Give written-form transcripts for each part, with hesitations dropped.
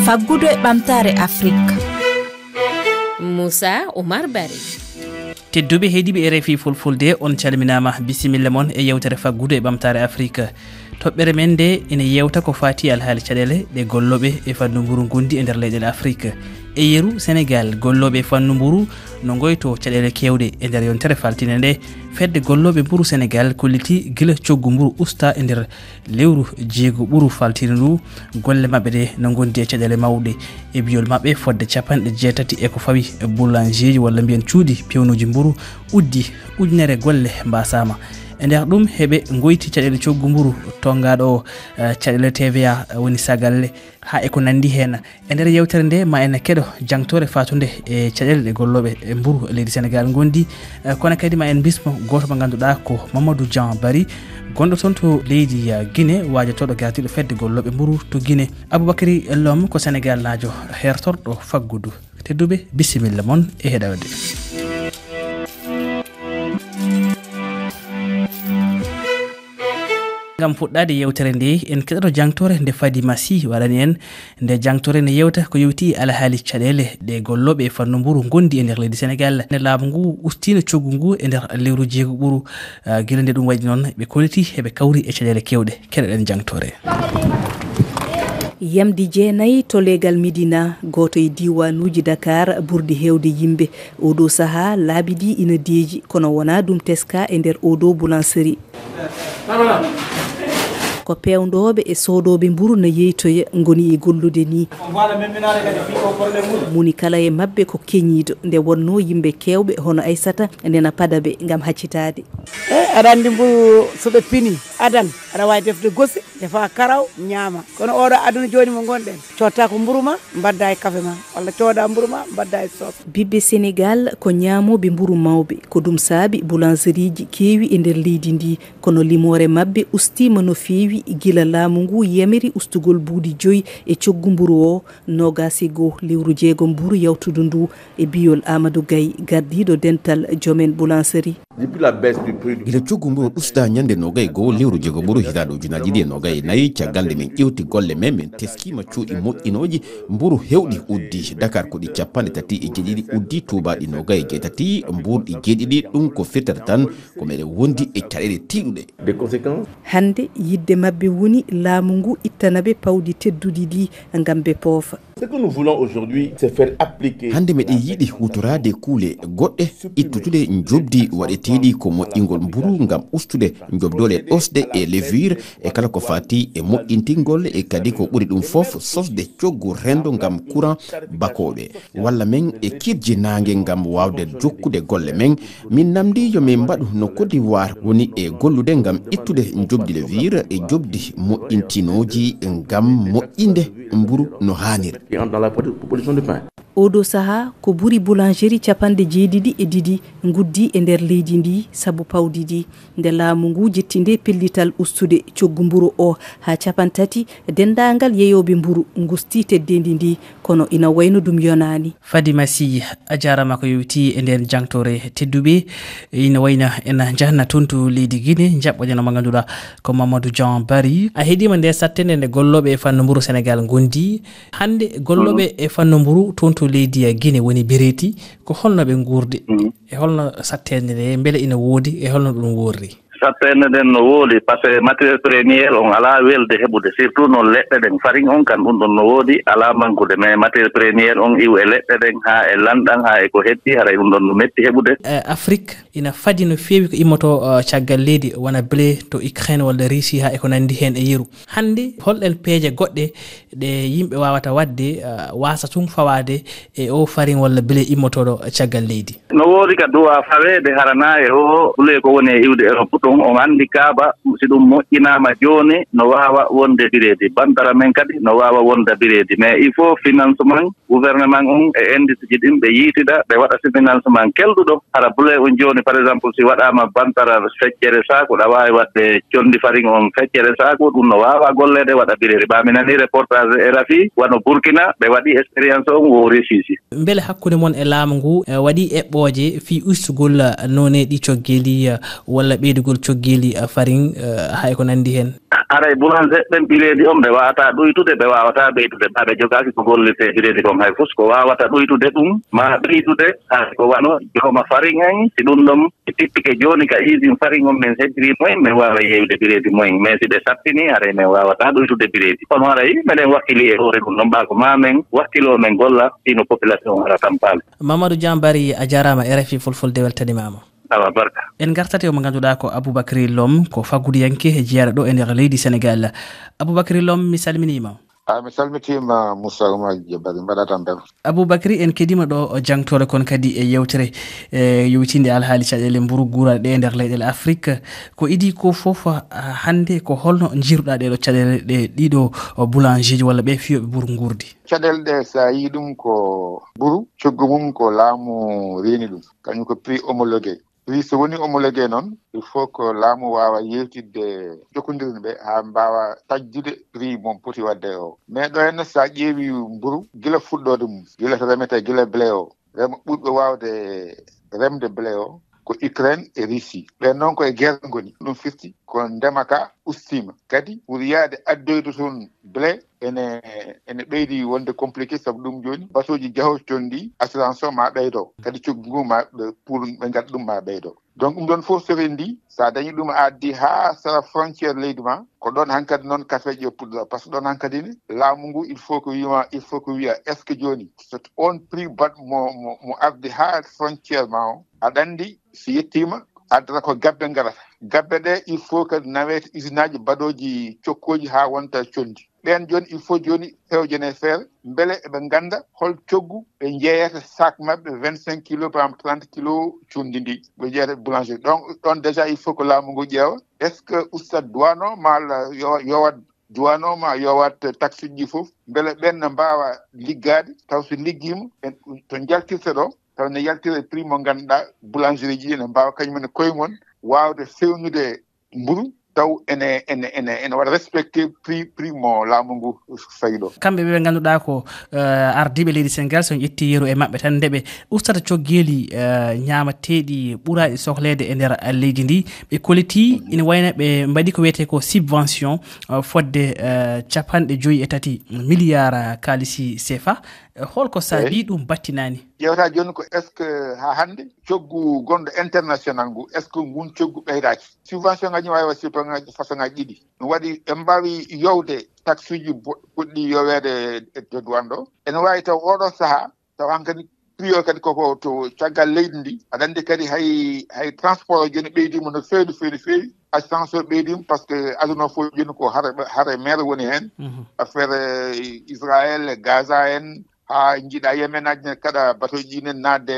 Faggudu e ɓamtare Afrique. Moussa Oumar Bari. tedduɓe heeɗiɓe RFI fulfulde on calminama bisimilla moon e yewtere faggudu e ɓamtare Afrique. toɓɓere men nde ene yewta ko fati alhaali caɗele ɗe golloɓe e fannu mburu gondi e nder leyɗele Afrique. e yeru Sénégal golloɓe e fannu mburu no goyto caɗele kewɗe e nder yontere faltine nde fedde golloɓe mburu Sénégal kolliti guila coggu mburu usta e nder lewru jeego ɓuru faltine ndu golle mabɓe ɗe no gondi e caɗele mawɗe e biyol mabɓe fodde capanɗe jeetati eko fawi boulanger ji walla mbiyen cuuɗi pewnuji mburu uddi ujunere golle mbasama. e nder ɗum heɓe goyti caɗele coggu mburu tongaɗo o caɗele TVA woni sagalle ha eko nandi hen. e nder yewtere nde ma en keɗo jangtore fatude e caɗele ɗe golloɓe e mburu leydi Sénégal gondi kono kadi ma en bismo goto mo ganduɗa ko Mamadou Jean Bari gonɗo toon to leydi Guinée wajatoɗo gartiɗo fedde golloɓe mburu to Guinée. Aboubacry Lom ko Sénégal najo hertorɗo faggudu. tedduɓe bisimilla moon e heɗade. gam fuɗɗade yewtere nde en keɗoto jangtore nde Fadima Sy waɗani en nde jangtore ne yewta ko yewti alhaali caɗele ɗe golloɓe e fannu mburu gondi e nder leydi Sénégal. ne laamu ngu ustino coggu ngu e nder lewru jeego ɓuru guila nde ɗum waɗi noon ɓe koliti heɓe kawri e caɗele kewɗe. keɗoɗen jangtore. yamdi jeenayi to legal Médina goto e diwanuji Dakar ɓurdi hewde yimɓe oɗo saaha laabi ɗi ina deeji kono wona ɗum teska e nder oɗo boulangerie ko pewdoɓe e sodoɓe mburu no yeytoya goni e gollude ni muni kala e mabɓe ko keñido nde wonno yimɓe kewɓe hono Aissata ndena padaɓe gam haccitade. aɗa andi mburu soɓe pini adan aɗa wawi defde gosi defa karaw ñaama kono oɗo aduna joni mo gonɗen cotta ko mburu ma mbadda e kafe ma walla cooda mburu ma mbadda e sos. bibbe Sénégal ko ñamoɓe mburu mawɓe ko ɗum saabi boulangerie ji keewi e nder leydi ndi kono limore mabɓe ustima no feewi gila laamu ngu yamiri ustugol buuɗi 5 e coggu mburu o nogasi go lewru jeego mburu yawtudu ndu e biyol Amadou Gaye gardiɗo dental jomen boulangerie. gila coggu mburu usta ñande nogay go lewru jeego mburu hitaɗo ujunaji ɗi e nogay nayyi caggalde min ƴewti golle men min teskima cuuɗi moƴƴinoji mburu hewɗi uddi Dakar ko ɗi capanɗe tati e jeeɗiɗi uddi Touba ɗi nogay e jeetati mburɗi jeeɗiɗi ɗum ko firtata tan ko meɗen wondi e caɗele tiɗuɗe. hande yidde mabɓe woni laamu ngu ittanaɓe pawdi tedduɗi ɗi ngam ɓe poofa. Ce que nous voulons aujourd'hui, c'est faire appliquer. hande meɗen yiiɗi hutorade kuule goɗɗe ittutude jobdi waɗeteɗi ko moƴƴingol mburu ngam ustude jobdole ɗosde e levure e kala ko fati e moƴƴintingol e kadi ko ɓuri ɗum foof sosde coggu rendo ngam courant bakoɓe walla men e kirji nangue ngam wawde jokkude golle men. min namdi yomin mbaɗu no Côte d'Ivoire woni e gollude ngam ittude jobdi levure e jobdi moƴƴintinoji ngam moƴƴinde mburu no hanniri. Dans la proposition de pain. oɗo saaha ko ɓuri boulangerie capanɗe jeeɗiɗi e ɗiɗi guddi e nder leydi ndi saabu pawdi ɗi nde laamu ngu jettinde pellital ustude coggu mburu o ha capantati dendagal yeyoɓe mburu gusti teddendi ndi kono ina wayno ɗum yonani. Fadima Sy a jarama ko yewti e nder jangtore tedduɓe ina wayna en jahanna toon to leydi Guinée jaɓɓoƴano mo ganduɗa ko Mamadou Jean Bari. a heeɗima nde sattende nde golloɓe e fannu mburu Sénégal gondi hande golloɓe e fannu mburu toon to leydi Guinée woni Bireti ko holno ɓe guurdi e holno sattende nde beele ina woodi e holno ɗum worri. sattende nden no woodi par ce que matériel premiére on ala welde heɓude surtout noon leɗɗe ɗen farine on kan ɗum ɗon no woodi ala manquede mais matériel premiére on iw e leɗɗe ɗen ha e lanɗan ha e ko heddi haray ɗum ɗon no metti heɓude. Afrique ina fadi no feewi ko immoto caggal leydi wona blé to Ukraine walla Russie ha e ko nandi hen e yeru. hande holɗen peeje goɗɗe ɗe yimɓe wawata wadde wasa tun fawade e o farine walla blé immotoɗo caggal leydi. no woodi ka duwa fawede harana e o blé ko woni e iwde Europe ɗum on andi kaaba si ɗum moƴƴinama joni no wawa wonde biredi bantara men kadi no wawa wonda biredi mais il faut financement gouvernement on e indice ji ɗin ɓe yiitida ɓe waɗa financement kelɗuɗo hara blé on joni par exemple si waɗama bantara feccere saku ɗa wawi wadde condi farine on feccere saku ɗum no wawa gollede waɗa biredi ɓami nani reportage e Rafi wano Burkina ɓe waɗi expérience on wo réussi. beele hakkude moon e laamu ngu waɗi eɓɓoje fi ustugol none ɗi coggeli walla ɓeydugol coggeli farine hay ko nandi hen aray boulanger ɓen ɓireedi on ɓe wawata ɗoytude ɓe wawata ɓeytude ɓaɓe jogaaki ko gollete ɓireedi kon hay fus ko wawata ɗoytude ɗum ma ɓeytude hay ko wano jooma farine en si ɗum ɗon tippike jooni ka usine farine on min heddiri moyen min wawa yeyde ɓireedi moyen mais si ɓe sappini aray min wawata ɗoytude ɓireedi kono haray meɗen wakkili e hoore ɗum ɗon ɓaako ma men wakkilo men golla ino population ara tampale. Mamadou Diambary a jarama RFI Fulfulde weltanimama. awa barka. En gartate o mo ganduɗa ko Aboubacry Lom ko faggudiyanke e jeeyaɗo ɗo e nder leydi Sénégal. Aboubacry Lom mi salminima. mi salmitima Moussa Oumar Bari mbaɗata nder. Aboubacry en kedima ɗo jangtore kon kadi e yewtere yewtinde alhaali caɗele mburu guuraɗe ɗe e nder leyɗele Afrique ko idi ko foof hande ko holno jiruɗa ɗeɗo caɗele ɗe ɗiɗo boulangeji walla ɓe fiyoɓe mburu guurdi. Caɗele ɗe sa yi ɗum ko mburu coggu mum ko laamu reeni ɗum kañum ko prix homologué. Prix so woni homologué noon il faut que laamu wawa yewtidde jokkodirni ɓe ha mbawa tajjude prix mon poti wadde o. Mais ɗo henna sa ƴeewi mburu gila fuɗɗode mum gila to remete gila blé o rema ɓurɓe wawde remde blé o ko Ukraine e Russie ɓen noon koye guerre goni ɗum firti ko ndemaka ustima kadi pour yaade addoyde toon blé ene ɓeydi wonde compliqué saabu ɗum joni basuji jahotton ɗi assurance o ma ɓeydo kadi coggu ngu ma pour ɓe gadda ɗum ma ɓeydo donc ɗum ɗon fof so rendi sa dañi ɗum addi ha sara frontiére leydi ma ko ɗon hankkadi noon kafeje puɗɗora par ce que ɗon hankkadi ne laamu ngu il faut que wiya est ce que joni so on prix bat mo ardi ha frontiére ma o aɗa andi so yettima addata ko gabbe garata gabbe ɗe il faut que nawete usine aji baɗoji cokkoji ha wonta condi ɓen joni il faut joni fewjene feere beele eɓe ganda hol coggu ɓe jeeyata sac mabɓe 25 kilos par exemple 30 kilos cundi ndi ɓe jeeyata boulangerie donc ɗon déjà il faut que laamu ngu ƴeewa est ce que ustat douane o malla yowat douane o ma yowat taxe uji fof beele ɓen ne mbawa liggade taw so liggima to jaltirta ɗo taw ne yaltira prix mo ganduɗa boulangerie ji ne mbawa kañumen koye mon wawde fewnude mburu taw ene waɗa respecté prix mo laamu ngu fayi ɗo. Kamɓe ɓe ganduɗa ko ardiɓe leydi Sénégal so ƴetti yeeru e maɓɓe tan ndeɓe ustata coggeeli ñamateɗi ɓuuraɗi sohlede e nder leydi ndi ɓe koliti ina wayno ɓe mbaɗi ko wiyete ko subvention fodde 53 milliard kalisi CFA holko saabi ɗum battinani. ƴewta joni ko est ce que ha hande coggu gonɗo international ngu est ce que ngun coggu ɓeydaki subvention ngaji wawi subvention façon ngaji ɗiɗi ɗum waɗi en mbawi yowde taxe uji poɗɗi yowede to douane ɗo ene wawi taw oɗo saaha taw hankkadi prix o kadi koko to caggal leydi ndi aɗa andi kadi hay transport o joni ɓeydima no feewi assistance o ɓeydima par ce que aduna o fof joni ko haare mere woni hen affaire Israël Gaza en ha jiiɗa yemenaji ne kada batoji ɗinen nadde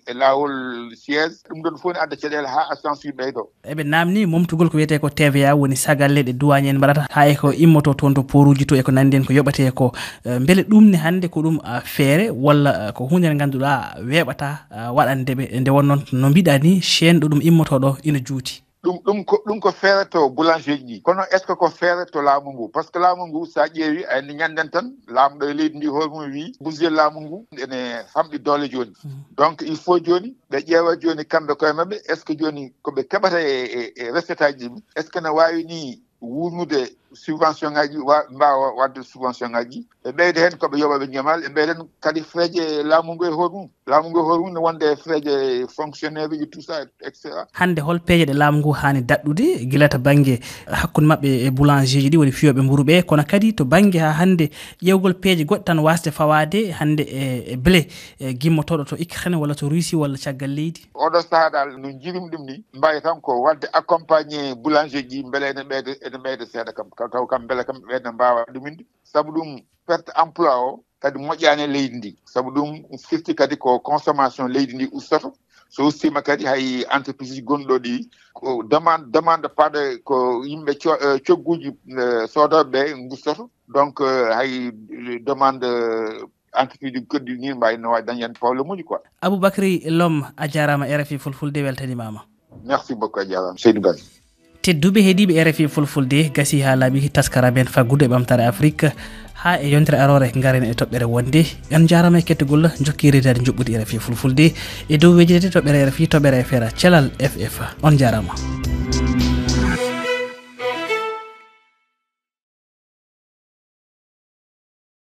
e lawol siège ɗum ɗon fof ne adda caɗele ha assistance ɓeydo eɓe namni momtugol ko wiyete ko TVA woni sagalle ɗe douane en mbaɗata ha e ko immoto toon to poruji to e ko nandi en ko yoɓate ko beele ɗum ne hande ko ɗum feere walla ko hunde nde ganduɗa weeɓata waɗandeɓe nde wonnoon no mbiɗa ni chaine ɗo ɗum immotoɗo ina juuti. ɗum ko feere to boulangerie ji kono est ce que ko feere to laamu ngu par ce que laamu ngu sa ƴeewi ayni ñanden tan laamu ɗo e leydi ndi hormum wi budget laamu ngu ene famɗi doole joni donc il faut joni ɓe ƴeewa joni kamɓe koye mabɓe est ce que joni koɓe keɓata e recette aji ɗi est ce que ne wawi ni wurnude subvention ngaji mbawa wadde subvention ngaji ɓe ɓeyde hen koɓe yoɓaɓe ñamal ɓe ɓeyden kadi freje laamu ngu e hormum ne wonde freje fonctionnaire uji tout ça etc. Hande hol peeje ɗe laamu ngu hani daɗɗude gila to banggue hakkude mabɓe e boulangerie ji ɗi woni fiyoɓe mburu ɓe kono kadi to banggue ha hande ƴewgol peeje goɗɗe tan wasde fawade hande e blé gimmotoɗo to Ukraine walla to Russie walla caggal leydi oɗo saaha dal no jirim ɗum ni mbawi tan ko wadde accompagné boulangerie ji beele ene ɓeyda seeɗa kam taw kam beele kam ɓeyde mbawa ɗuminde saabu ɗum perte emploi o kadi moƴƴani leydi ndi saabu ɗum firti kadi ko consommation leydi ndi ustoto so ustima kadi hay entreprise ji gonɗo ɗi ko demande paɗe ko yimɓe cogguji sodoɓeɓe gustoto donc hay demande entreprise ji koddi ni mbawi no wawi dañi hen problème uji quoi. Aboubacry Lom a jarama RFI Fulfulde weltanimama. Merci beaucoup a jarama Seydou Bari. tedduɓe heeɗiɓe RFI fulfulde gasi ha laaɓi taskara men faggude ɓamtare Afrique ha e yontere arore garen e toɓɓere wonde on jarama e kettugol jokkiridade juɓɓudi RFI fulfulde e dow wejidede toɓɓere RFI toɓɓere fera thelal FF on jarama.